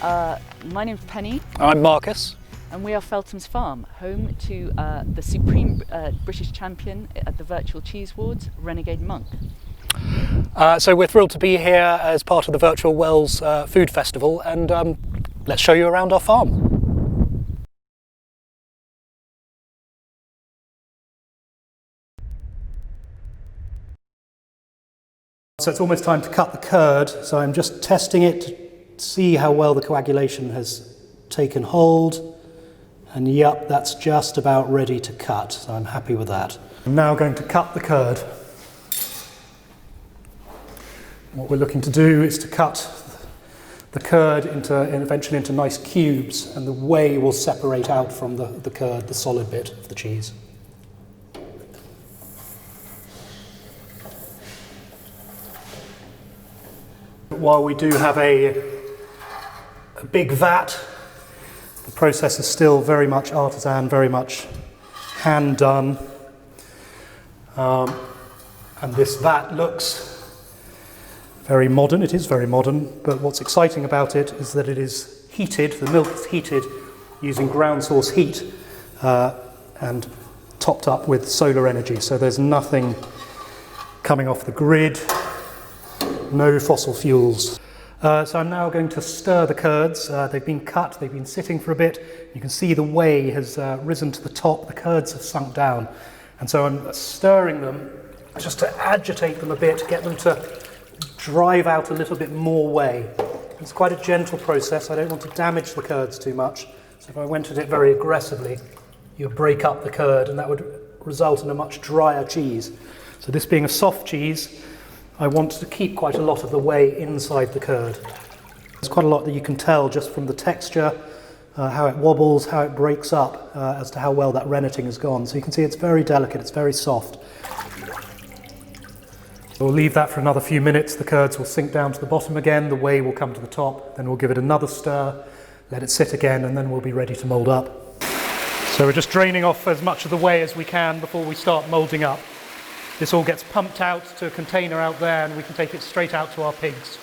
My name's Penny. I'm Marcus. And we are Felthams Farm, home to the supreme British champion at the Virtual Cheese Awards, Renegade Monk. So we're thrilled to be here as part of the Virtual Wells Food Festival, and let's show you around our farm. So it's almost time to cut the curd, so I'm just testing it to see how well the coagulation has taken hold. And yep, that's just about ready to cut, so I'm happy with that. I'm now going to cut the curd. What we're looking to do is to cut the curd eventually into nice cubes, and the whey will separate out from the curd, the solid bit of the cheese. While we do have a big vat, the process is still very much artisan, very much hand done. And this vat looks very modern. It is very modern, but what's exciting about it is that it is heated, the milk is heated using ground source heat and topped up with solar energy. So there's nothing coming off the grid, no fossil fuels. So I'm now going to stir the curds. They've been cut, they've been sitting for a bit. You can see the whey has risen to the top, the curds have sunk down. And so I'm stirring them just to agitate them a bit, get them to drive out a little bit more whey. It's quite a gentle process. I don't want to damage the curds too much. So if I went at it very aggressively, you would break up the curd and that would result in a much drier cheese. So this being a soft cheese, I want to keep quite a lot of the whey inside the curd. There's quite a lot that you can tell just from the texture, how it wobbles, how it breaks up, as to how well that renneting has gone. So you can see it's very delicate, it's very soft. So we'll leave that for another few minutes. The curds will sink down to the bottom again, the whey will come to the top, then we'll give it another stir, let it sit again, and then we'll be ready to mould up. So we're just draining off as much of the whey as we can before we start moulding up. This all gets pumped out to a container out there and we can take it straight out to our pigs.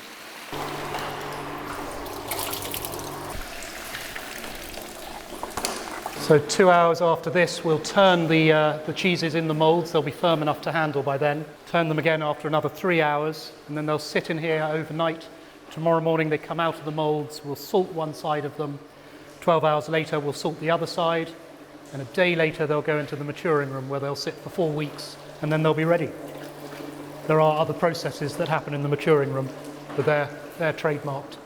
So 2 hours after this, we'll turn the cheeses in the moulds. They'll be firm enough to handle by then. Turn them again after another 3 hours, and then they'll sit in here overnight. Tomorrow morning they come out of the moulds, we'll salt one side of them. 12 hours later we'll salt the other side, and a day later they'll go into the maturing room where they'll sit for 4 weeks. And then they'll be ready. There are other processes that happen in the maturing room, but they're trademarked.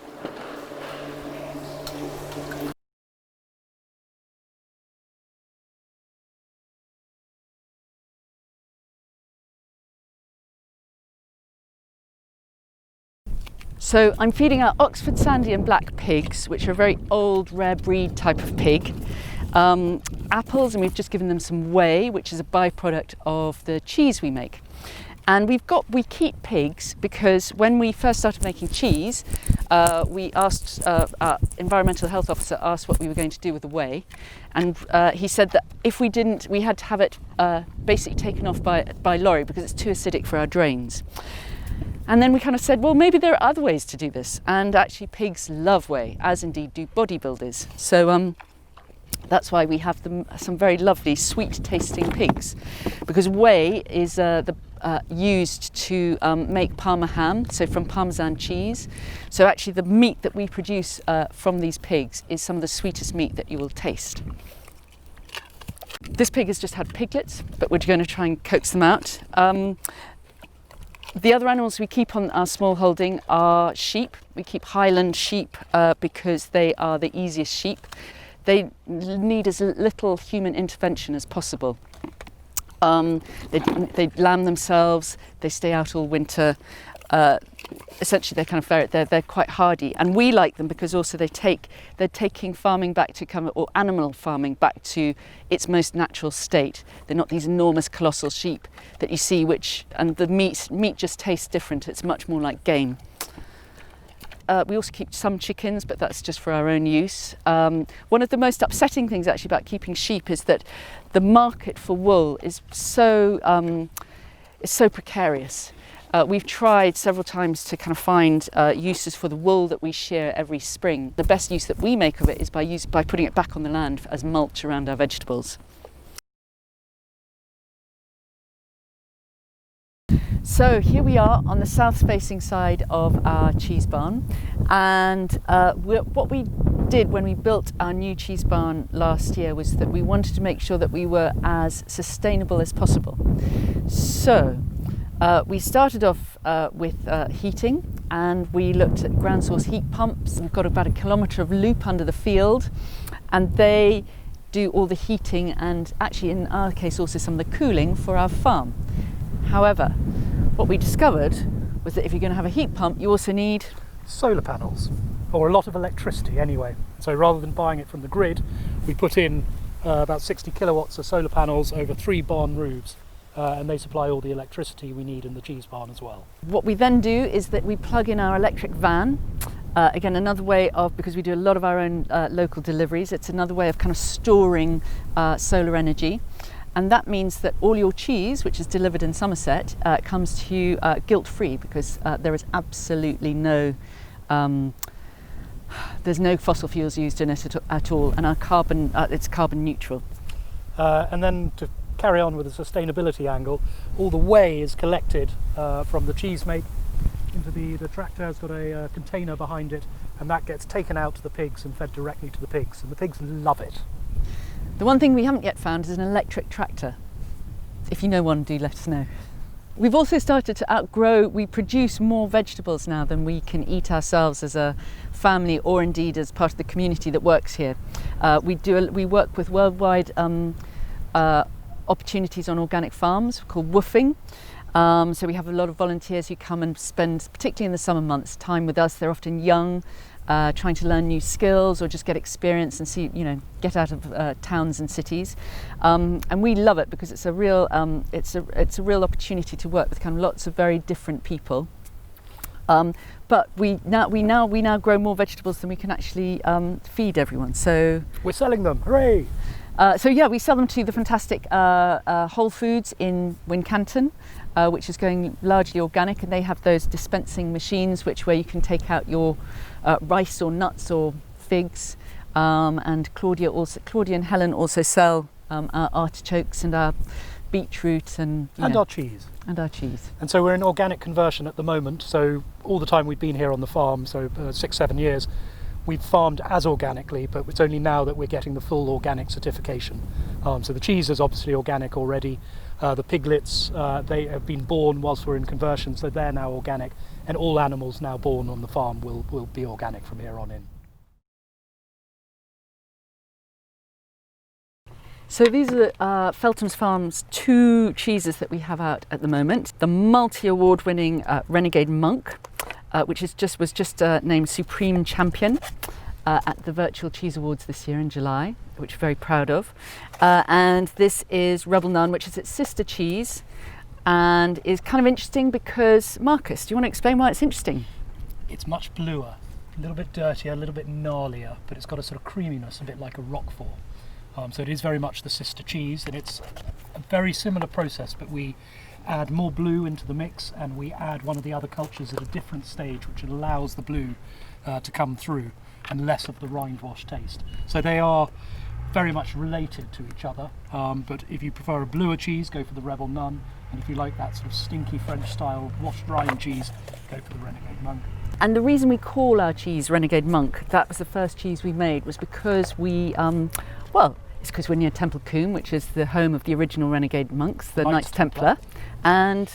So I'm feeding our Oxford Sandy and Black pigs, which are a very old, rare breed type of pig. Apples, and we've just given them some whey, which is a byproduct of the cheese we make. And we keep pigs because when we first started making cheese, we asked, our environmental health officer asked what we were going to do with the whey. And he said that if we didn't, we had to have it basically taken off by lorry because it's too acidic for our drains. And then we kind of said, well, maybe there are other ways to do this. And actually pigs love whey, as indeed do bodybuilders. So that's why we have some very lovely sweet tasting pigs, because whey is used to make Parma ham, so from Parmesan cheese. So actually the meat that we produce from these pigs is some of the sweetest meat that you will taste. This pig has just had piglets, but we're going to try and coax them out. The other animals we keep on our small holding are sheep. We keep Highland sheep because they are the easiest sheep. They need as little human intervention as possible. They lamb themselves, they stay out all winter. Essentially they're quite hardy, and we like them because also they're taking farming back to or animal farming back to its most natural state. They're not these enormous colossal sheep that you see, and the meat just tastes different. It's much more like game. We also keep some chickens, but that's just for our own use. One of the most upsetting things actually about keeping sheep is that the market for wool is so precarious. We've tried several times to kind of find uses for the wool that we shear every spring. The best use that we make of it is by putting it back on the land as mulch around our vegetables. So here we are on the south-facing side of our cheese barn, and what we did when we built our new cheese barn last year was that we wanted to make sure that we were as sustainable as possible. So we started off with heating, and we looked at ground source heat pumps. We've got about a kilometre of loop under the field, and they do all the heating and actually in our case also some of the cooling for our farm. However, what we discovered was that if you're going to have a heat pump, you also need solar panels, or a lot of electricity anyway. So rather than buying it from the grid, we put in about 60 kilowatts of solar panels over 3 barn roofs, and they supply all the electricity we need in the cheese barn as well. What we then do is that we plug in our electric van. Again, another way of, because we do a lot of our own local deliveries, it's another way of kind of storing solar energy. And that means that all your cheese, which is delivered in Somerset, comes to you guilt-free, because there is absolutely no, there's no fossil fuels used in it at all, and our carbon, it's carbon neutral. And then to carry on with the sustainability angle, all the whey is collected from the cheese make into the tractor has got a container behind it, and that gets taken out to the pigs and fed directly to the pigs, and the pigs love it. The one thing we haven't yet found is an electric tractor. If you know one, do let us know. We've also started to outgrow, we produce more vegetables now than we can eat ourselves as a family, or indeed as part of the community that works here. We work with worldwide opportunities on organic farms called woofing. So we have a lot of volunteers who come and spend, particularly in the summer months, time with us. They're often young, trying to learn new skills or just get experience and see, get out of towns and cities. And we love it because it's a real real opportunity to work with kind of lots of very different people. But we now grow more vegetables than we can actually feed everyone. So we're selling them, hooray! So yeah, we sell them to the fantastic Whole Foods in Wincanton, which is going largely organic, and they have those dispensing machines where you can take out your rice or nuts or figs. And Claudia and Helen also sell our artichokes and our beetroot and our cheese. And our cheese. And so we're in organic conversion at the moment. So all the time we've been here on the farm, so 6-7 years, we've farmed as organically, but it's only now that we're getting the full organic certification. So the cheese is obviously organic already. The piglets, they have been born whilst we're in conversion, so they're now organic. And all animals now born on the farm will be organic from here on in. So these are Felthams Farm's 2 cheeses that we have out at the moment. The multi-award winning Renegade Monk, which was just named Supreme Champion at the Virtual Cheese Awards this year in July, which we're very proud of. And this is Rebel Nun, which is its sister cheese, and is kind of interesting because, Marcus, do you want to explain why it's interesting? It's much bluer, a little bit dirtier, a little bit gnarlier, but it's got a sort of creaminess, a bit like a Roquefort. So it is very much the sister cheese, and it's a very similar process, but we add more blue into the mix, and we add one of the other cultures at a different stage, which allows the blue to come through, and less of the rind wash taste. So they are very much related to each other, but if you prefer a bluer cheese, go for the Rebel Nun, and if you like that sort of stinky French style washed rind cheese, go for the Renegade Monk. And the reason we call our cheese Renegade Monk, that was the first cheese we made, was because we, it's because we're near Temple Combe, which is the home of the original Renegade Monks, the Knights Templar. And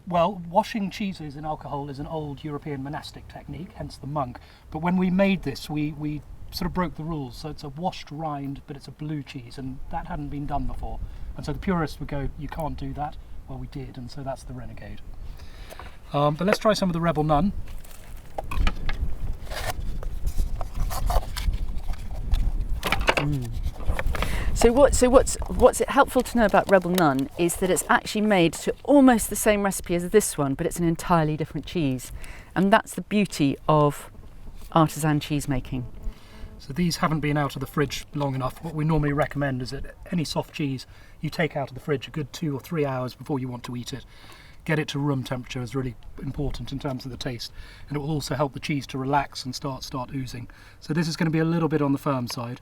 washing cheeses in alcohol is an old European monastic technique, hence the monk. But when we made this, we sort of broke the rules. So it's a washed rind, but it's a blue cheese, and that hadn't been done before. And so the purists would go, you can't do that. Well, we did, and so that's the Renegade. But let's try some of the Rebel Nun. So what's helpful to know about Rebel Nun is that it's actually made to almost the same recipe as this one, but it's an entirely different cheese, and that's the beauty of artisan cheese making. So these haven't been out of the fridge long enough. What we normally recommend is that any soft cheese you take out of the fridge a good 2 or 3 hours before you want to eat it. get it to room temperature is really important in terms of the taste, and it will also help the cheese to relax and start oozing. So this is going to be a little bit on the firm side.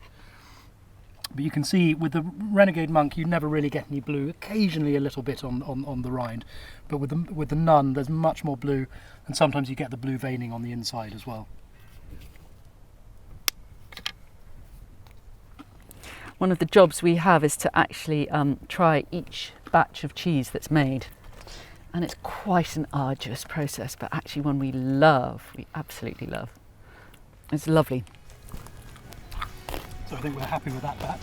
But you can see with the Renegade Monk you never really get any blue, occasionally a little bit on the rind, but with the Nun there's much more blue, and sometimes you get the blue veining on the inside as well. One of the jobs we have is to actually try each batch of cheese that's made, and it's quite an arduous process, but actually one we absolutely love. It's lovely. So I think we're happy with that batch.